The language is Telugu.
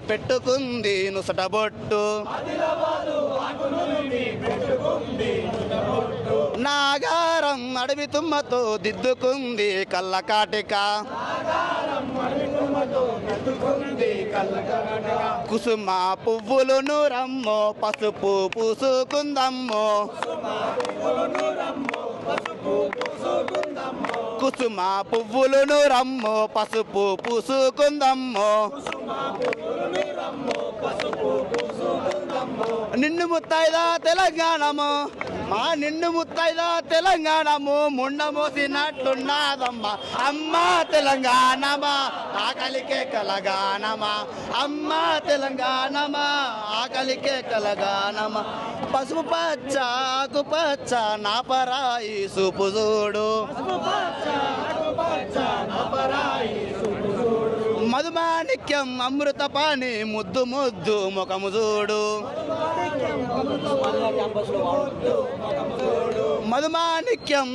పెట్టుకుంది నుసటబొట్టు, నాగారం అడవి తుమ్మతో దిద్దుకుంది కళ్ళకాటిక, కుసుమ పువ్వులను రమ్మో పసుపు పూసుకుందమ్మో, కుసుమ పువ్వులను రమ్మో పసుపు పూసుకుందమ్మో, నిన్ను ముత్తైదా తెలంగాణము, మా నిన్ను ముత్తైదా తెలంగాణము, ముండ మోసినట్టున్నాదమ్మా అమ్మా తెలంగాణమా ఆకలికే కలగానమా, అమ్మా తెలంగాణమా ఆకలికే కలగానమా, పసుపు పచ్చ ఆకు పచ్చ నా పరాయి సూపు చూడు, మధుమాణిక్యం అమృత పాని ముద్దు ముద్దు ముఖము చూడు, మధుమాణిక్యం